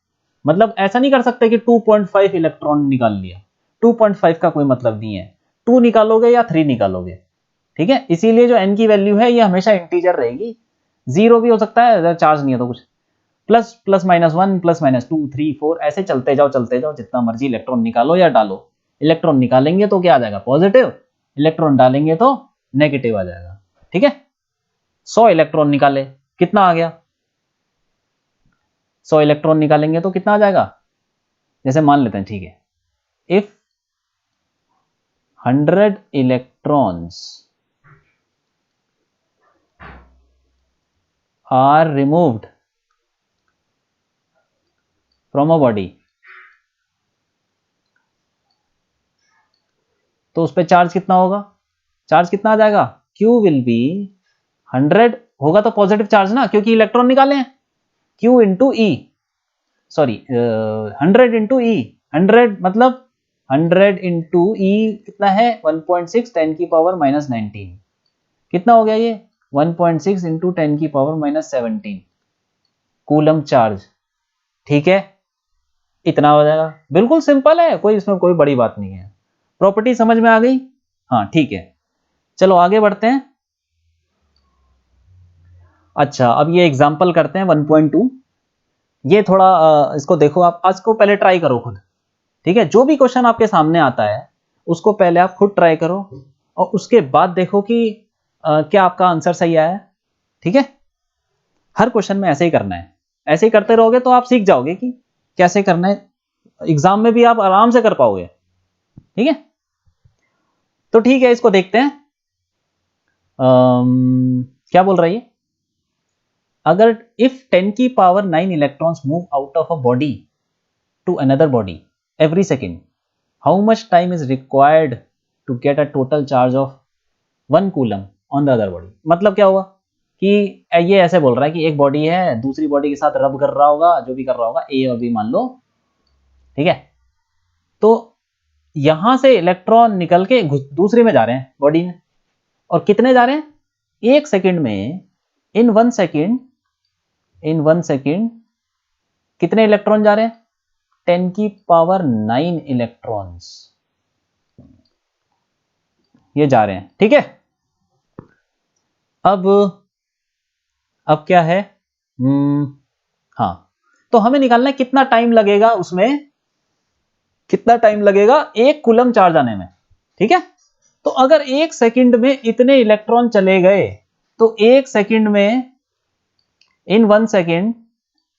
मतलब ऐसा नहीं कर सकते कि 2.5 इलेक्ट्रॉन निकाल लिया, 2.5 का कोई मतलब नहीं है, 2 निकालोगे या 3 निकालोगे, ठीक है। इसीलिए जो n की वैल्यू है ये हमेशा इंटीजर रहेगी, जीरो भी हो सकता है अगर चार्ज नहीं है तो कुछ, प्लस प्लस -1 प्लस -2 3 4 ऐसे चलते जाओ, जितना मर्जी इलेक्ट्रॉन निकालो या डालो, इलेक्ट्रॉन निकालेंगे तो क्या आ जाएगा पॉजिटिव, इलेक्ट्रॉन डालेंगे तो नेगेटिव आ जाएगा, ठीक है। 100 इलेक्ट्रॉन निकाले कितना आ गया, 100 इलेक्ट्रॉन निकालेंगे तो कितना आ जाएगा, जैसे मान लेते हैं, ठीक है, if 100 electrons are removed from a body, तो उस पर चार्ज कितना होगा, चार्ज कितना आ जाएगा, Q विल बी 100 होगा तो पॉजिटिव चार्ज ना, क्योंकि इलेक्ट्रॉन निकाले हैं। Q इंटू ई, सॉरी 100 इंटू ई, 100 मतलब 100 इंटू ई कितना है 1.6 10 की पावर माइनस 19, कितना हो गया ये 1.6 इंटू 10 की पावर माइनस 17 कूलम चार्ज। ठीक है, इतना हो जाएगा, बिल्कुल सिंपल है, कोई इसमें कोई बड़ी बात नहीं है। प्रॉपर्टी समझ में आ गई? हाँ ठीक है, चलो आगे बढ़ते हैं। अच्छा, अब ये एग्जांपल करते हैं 1.2। ये थोड़ा इसको देखो, आप आज को पहले ट्राई करो खुद। ठीक है, जो भी क्वेश्चन आपके सामने आता है उसको पहले आप खुद ट्राई करो और उसके बाद देखो कि क्या आपका आंसर सही आया है। ठीक है, हर क्वेश्चन में ऐसे ही करना है, ऐसे ही करते रहोगे तो आप सीख जाओगे कि कैसे करना है, एग्जाम में भी आप आराम से कर पाओगे। ठीक है, तो ठीक है, इसको देखते हैं। क्या बोल रही है, अगर इफ 10 की power 9 electrons move out of a body to another body every second, how much time is required to get a total charge of 1 coulomb on the other body. मतलब क्या हुआ कि ये ऐसे बोल रहा है कि एक बॉडी है, दूसरी बॉडी के साथ रब कर रहा होगा, जो भी कर रहा होगा, ए और बी मान लो। ठीक है, तो यहां से इलेक्ट्रॉन निकल के दूसरे में जा रहे हैं बॉडी में, और कितने जा रहे हैं, 1 सेकेंड में, इन 1 सेकेंड कितने इलेक्ट्रॉन जा रहे हैं, 10 की पावर 9 इलेक्ट्रॉन्स ये जा रहे हैं। ठीक है, अब क्या है, हाँ, तो हमें निकालना है कितना टाइम लगेगा, उसमें कितना टाइम लगेगा 1 कूलम चार्ज आने में। ठीक है, तो अगर 1 सेकंड में इतने इलेक्ट्रॉन चले गए तो 1 सेकंड में, इन 1 सेकंड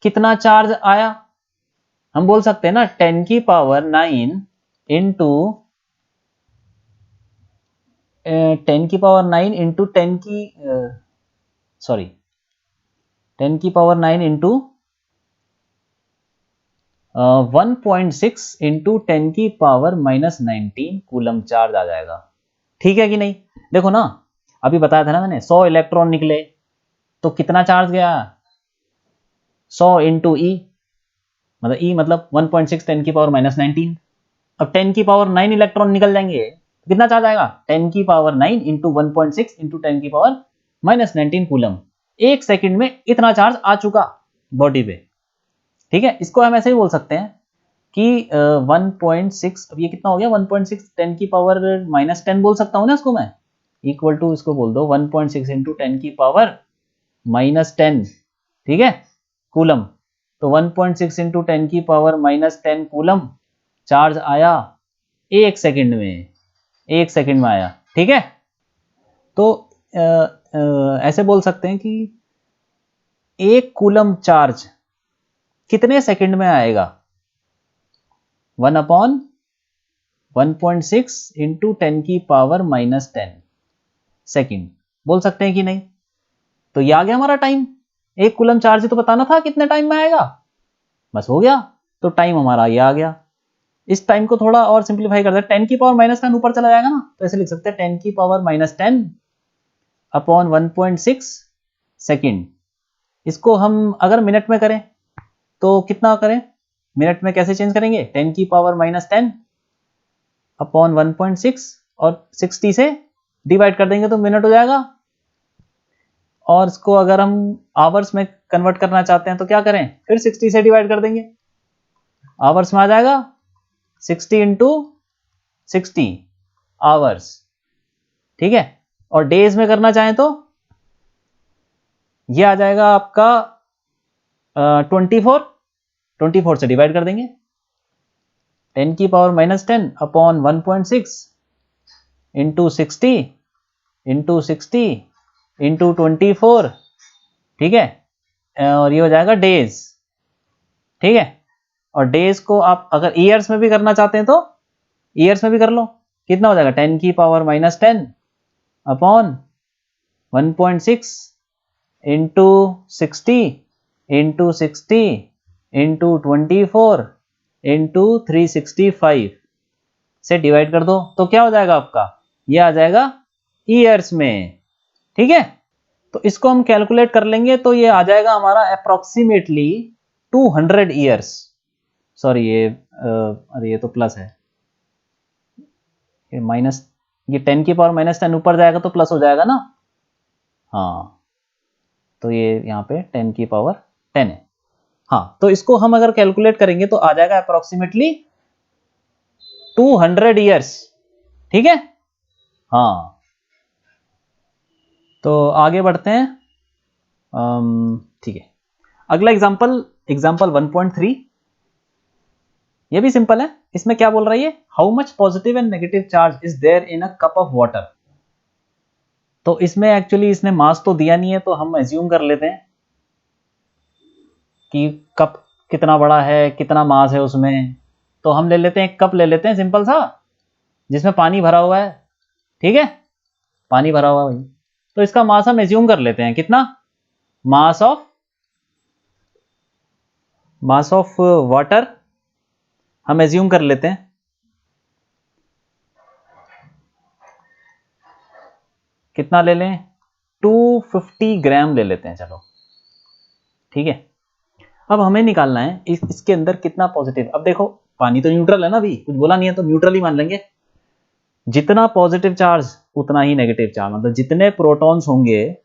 कितना चार्ज आया, हम बोल सकते हैं ना 10 की पावर 9 इंटू 10 की पावर 9 इंटू 10 की सॉरी 10 की पावर 9 इंटू 1.6 इंटू 10 की पावर माइनस 19 कूलम चार्ज आ जाएगा। ठीक है कि नहीं, देखो ना, अभी बताया था ना मैंने, 100 इलेक्ट्रॉन निकले तो कितना चार्ज गया, 100 इंटू ई, मतलब ई मतलब 1.6 10 की पावर माइनस 19। अब 10 की पावर 9 इलेक्ट्रॉन निकल जाएंगे तो कितना चार्ज आएगा, 10 की पावर 9 इंटू 1.6 इंटू 10 की पावर माइनस 19 कूलम। 1 सेकंड में इतना चार्ज आ चुका बॉडी पे। ठीक है, इसको हम ऐसे ही बोल सकते हैं कि 1.6, अब ये कितना हो गया 1.6 10 की पावर माइनस 10 बोल सकता हूँ ना इसको मैं, इक्वल टू इसको बोल दो 1.6 इंटू 10 की पावर माइनस 10। ठीक है, कूलम, तो 1.6 इंटू 10 की पावर माइनस 10 कूलम चार्ज आया 1 सेकंड में, 1 सेकंड में आया। ठीक है, तो ऐसे बोल सकते हैं कि 1 कूलम चार्ज कितने सेकंड में आएगा, 1 अपॉन 1.6 इंटू 10 की पावर माइनस 10 सेकेंड बोल सकते हैं कि नहीं। तो ये आ गया हमारा टाइम, 1 कूलम चार्ज तो बताना था कितने टाइम में आएगा, बस हो गया, तो टाइम हमारा ये आ गया। इस टाइम को थोड़ा और सिंप्लीफाई कर देते हैं, 10 की पावर माइनस 10 ऊपर चला जाएगा ना, तो ऐसे लिख सकते हैं 10 की पावर माइनस 10 अपॉन 1.6 सेकेंड। इसको हम अगर मिनट में करें तो कितना करें, मिनट में कैसे चेंज करेंगे, 10 की पावर माइनस 10 अपॉन 1.6 और 60 से डिवाइड कर देंगे तो मिनट हो जाएगा। और इसको अगर हम आवर्स में कन्वर्ट करना चाहते हैं तो क्या करें, फिर 60 से डिवाइड कर देंगे, आवर्स में आ जाएगा 60 इंटू 60 आवर्स। ठीक है, और डेज में करना चाहें तो ये आ जाएगा आपका 24 से डिवाइड कर देंगे, 10 की power minus 10 upon 1.6 into 60 into 60 into 24। ठीक है, और ये हो जाएगा डेज। ठीक है, और डेज को आप अगर ईयर्स में भी करना चाहते हैं तो ईयर्स में भी कर लो, कितना हो जाएगा 10 की power minus 10 upon 1.6 into 60 into 60 into 24 into 365 से डिवाइड कर दो, तो क्या हो जाएगा आपका, ये आ जाएगा ईयर्स में। ठीक है, तो इसको हम कैलकुलेट कर लेंगे तो ये आ जाएगा हमारा अप्रोक्सीमेटली 200 ईयर्स। सॉरी अरे ये तो प्लस है, ये माइनस, ये 10 की पावर -10 ऊपर जाएगा तो प्लस हो जाएगा ना। हाँ, तो ये यहाँ पे 10 की पावर 10 है। हाँ, तो इसको हम अगर कैलकुलेट करेंगे तो आ जाएगा अप्रोक्सीमेटली 200 ईयर्स। ठीक है। हाँ, तो आगे बढ़ते हैं। ठीक है, अगला एग्जाम्पल 1.3, ये भी सिंपल है। इसमें क्या बोल रही है, how much positive and negative charge is there in a cup of water. तो इसमें एक्चुअली इसने मास तो दिया नहीं है, तो हम एज्यूम कर लेते हैं कि कप कितना बड़ा है, कितना मास है उसमें। तो हम ले लेते हैं, एक कप ले लेते हैं सिंपल सा, जिसमें पानी भरा हुआ है। ठीक है, पानी भरा हुआ है भाई। तो इसका मास हम एज्यूम कर लेते हैं, कितना, मास ऑफ वाटर हम एज्यूम कर लेते हैं। कितना ले लें, 250 ग्राम ले लेते हैं, चलो ठीक है। अब हमें निकालना है इसके अंदर कितना पॉजिटिव। अब देखो पानी तो न्यूट्रल है ना, अभी कुछ बोला नहीं है तो न्यूट्रल ही मान लेंगे। जितना पॉजिटिव चार्ज उतना ही नेगेटिव चार्ज, मतलब जितने प्रोटॉन्स होंगे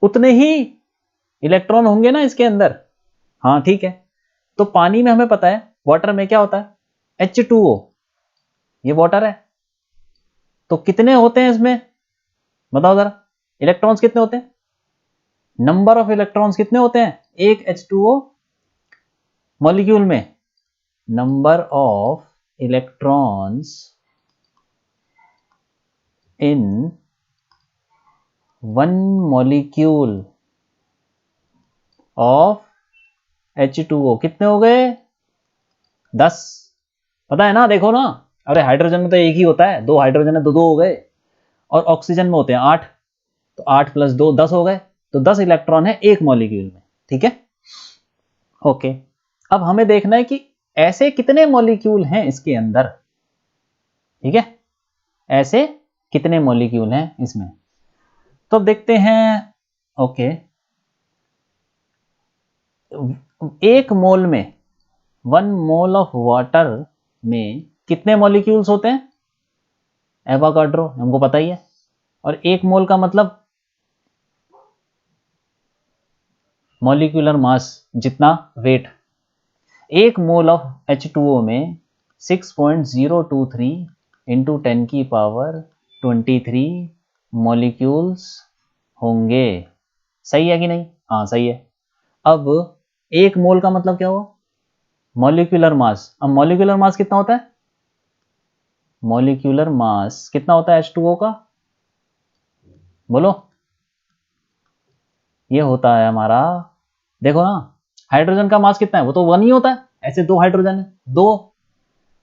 उतने ही इलेक्ट्रॉन होंगे ना इसके अंदर। हाँ ठीक है, तो पानी में हमें पता है, वाटर में क्या होता है, H2O, ये वाटर है। तो कितने होते हैं इसमें, बताओ जरा, इलेक्ट्रॉन्स कितने होते हैं, नंबर ऑफ इलेक्ट्रॉन्स कितने होते हैं एक H2O मॉलिक्यूल में, number of electrons in one molecule of H2O कितने हो गए, 10। पता है ना, देखो ना, अरे हाइड्रोजन में तो एक ही होता है, 2 हाइड्रोजन है, 2 हो गए, और ऑक्सीजन में होते हैं 8, तो 8 + 2 10 हो गए, तो 10 इलेक्ट्रॉन है एक मॉलिक्यूल में। ठीक है, ओके। अब हमें देखना है कि ऐसे कितने मॉलिक्यूल हैं इसके अंदर। ठीक है, ऐसे कितने मॉलिक्यूल हैं इसमें, तो अब देखते हैं। ओके, एक मोल में, 1 मोल ऑफ वाटर में कितने मॉलिक्यूल्स होते हैं, एवोगाड्रो हमको पता ही है। और 1 मोल का मतलब मॉलिक्यूलर मास, जितना वेट। 1 मोल ऑफ H2O में 6.023 इंटू 10 की पावर 23 मॉलिक्यूल्स होंगे। सही है कि नहीं, हाँ सही है। अब 1 मोल का मतलब क्या हुआ, मॉलिक्यूलर मास। अब मॉलिक्यूलर मास कितना होता है, मॉलिक्यूलर मास कितना होता है H2O का, बोलो। ये होता है हमारा, देखो ना, हाइड्रोजन का मास कितना है, वो तो 1 ही होता है, ऐसे 2 हाइड्रोजन है 2,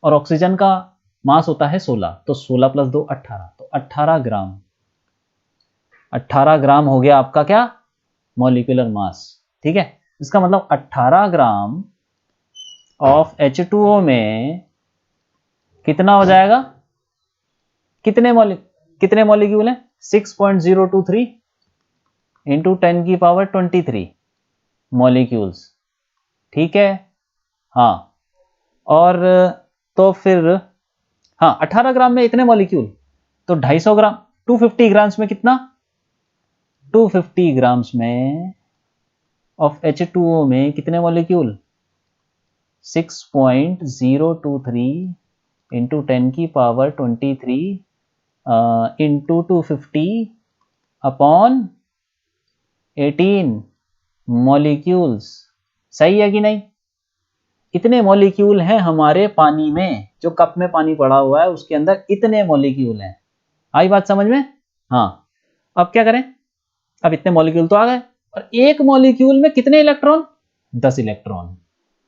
और ऑक्सीजन का मास होता है 16, तो 16 + 2 18, तो 18 ग्राम, 18 ग्राम हो गया आपका क्या, मॉलिक्यूलर मास। ठीक है, इसका मतलब 18 ग्राम ऑफ H2O में कितना हो जाएगा, कितने मॉलिक्यूल हैं, 6.023 इंटू 10 की पावर 23 मॉलिक्यूल्स। ठीक है, हाँ, और तो फिर, हाँ 18 ग्राम में इतने मॉलिक्यूल, तो 250 ग्राम, 250 ग्राम्स में कितना, 250 ग्राम्स में ऑफ H2O में कितने मॉलिक्यूल, 6.023 इंटू 10 की पावर 23 इंटू 250 अपॉन 18 मॉलिक्यूल्स। सही है कि नहीं, इतने मॉलिक्यूल हैं हमारे पानी में, जो कप में पानी पड़ा हुआ है उसके अंदर इतने मॉलिक्यूल हैं। आई बात समझ में, हाँ। अब क्या करें, अब इतने मॉलिक्यूल तो आ गए, और एक मॉलिक्यूल में कितने इलेक्ट्रॉन, 10 इलेक्ट्रॉन।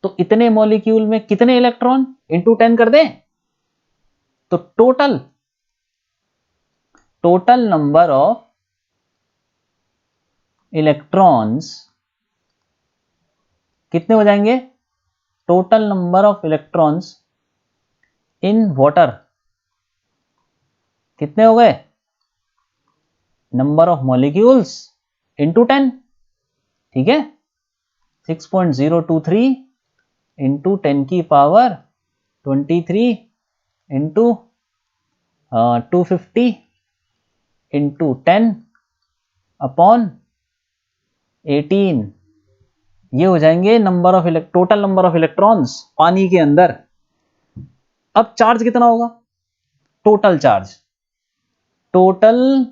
तो इतने मॉलिक्यूल में कितने इलेक्ट्रॉन इंटू 10 कर दें, तो टोटल नंबर ऑफ इलेक्ट्रॉन्स कितने हो जाएंगे, total number of electrons in water कितने हो गए, नंबर ऑफ मॉलिक्यूल्स इंटू 10, ठीक है, 6.023 इंटू 10 की पावर 23 इंटू 250 इंटू 10 अपॉन 18, ये हो जाएंगे number of total number of electrons पानी के अंदर। अब चार्ज कितना होगा? Total charge, total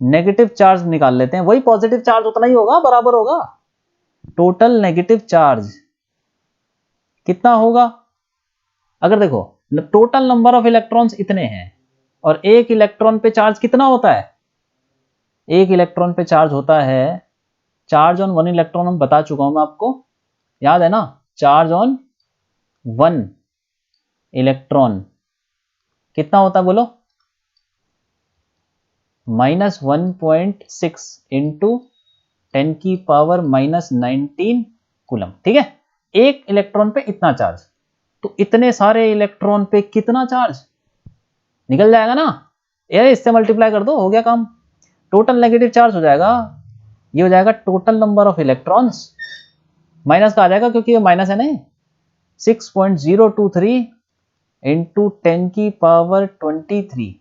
negative charge निकाल लेते हैं, वही पॉजिटिव चार्ज उतना ही होगा, बराबर होगा। टोटल नेगेटिव चार्ज कितना होगा? अगर देखो टोटल नंबर ऑफ इलेक्ट्रॉन्स इतने हैं और एक इलेक्ट्रॉन पे चार्ज कितना होता है? एक इलेक्ट्रॉन पे चार्ज होता है, चार्ज ऑन वन इलेक्ट्रॉन हम बता चुका हूं मैं आपको, याद है ना? चार्ज ऑन वन इलेक्ट्रॉन कितना होता है बोलो? -1.6 इंटू 10 की पावर -19 कूलम, ठीक है। एक इलेक्ट्रॉन पे इतना चार्ज, तो इतने सारे इलेक्ट्रॉन पे कितना चार्ज निकल जाएगा ना? ये इससे मल्टीप्लाई कर दो, हो गया काम। टोटल नेगेटिव चार्ज हो जाएगा, ये हो जाएगा total number of electrons, minus का आ जाएगा क्योंकि ये माइनस है नहीं, 6.023 इंटू 10 की पावर 23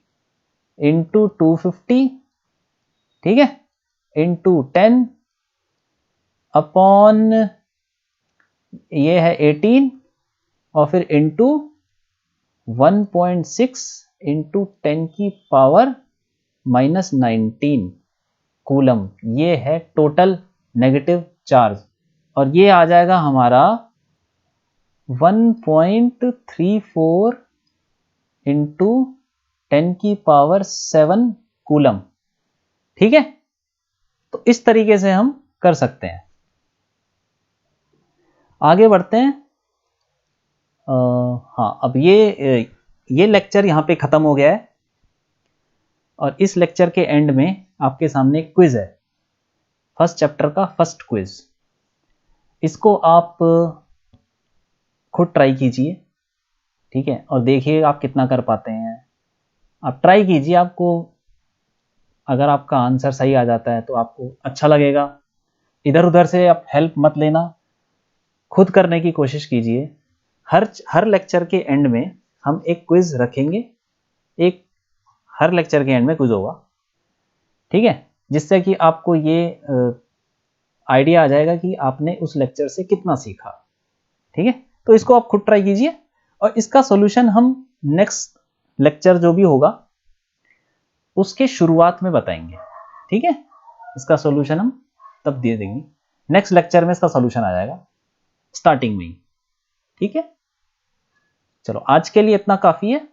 इंटू 250, ठीक है, इंटू 10 अपॉन ये है 18 और फिर इंटू 1.6 इंटू 10 की पावर -19 कूलम, ये है टोटल नेगेटिव चार्ज। और ये आ जाएगा हमारा 1.34 इंटू 10 की पावर 7 कूलम, ठीक है। तो इस तरीके से हम कर सकते हैं। आगे बढ़ते हैं। हाँ, अब ये लेक्चर यहाँ पे खत्म हो गया है और इस लेक्चर के एंड में आपके सामने एक क्विज है, फर्स्ट चैप्टर का फर्स्ट क्विज। इसको आप खुद ट्राई कीजिए, ठीक है, और देखिए आप कितना कर पाते हैं। आप ट्राई कीजिए, आपको अगर आपका आंसर सही आ जाता है तो आपको अच्छा लगेगा। इधर उधर से आप हेल्प मत लेना, खुद करने की कोशिश कीजिए। हर लेक्चर के एंड में हम एक क्विज रखेंगे, हर लेक्चर के एंड में क्विज होगा, ठीक है, जिससे कि आपको ये आइडिया आ जाएगा कि आपने उस लेक्चर से कितना सीखा, ठीक है। तो इसको आप खुद ट्राई कीजिए और इसका सॉल्यूशन हम नेक्स्ट लेक्चर जो भी होगा उसके शुरुआत में बताएंगे, ठीक है। इसका सॉल्यूशन हम तब दे देंगे, नेक्स्ट लेक्चर में इसका सॉल्यूशन आ जाएगा स्टार्टिंग में ही, ठीक है। चलो आज के लिए इतना काफी है।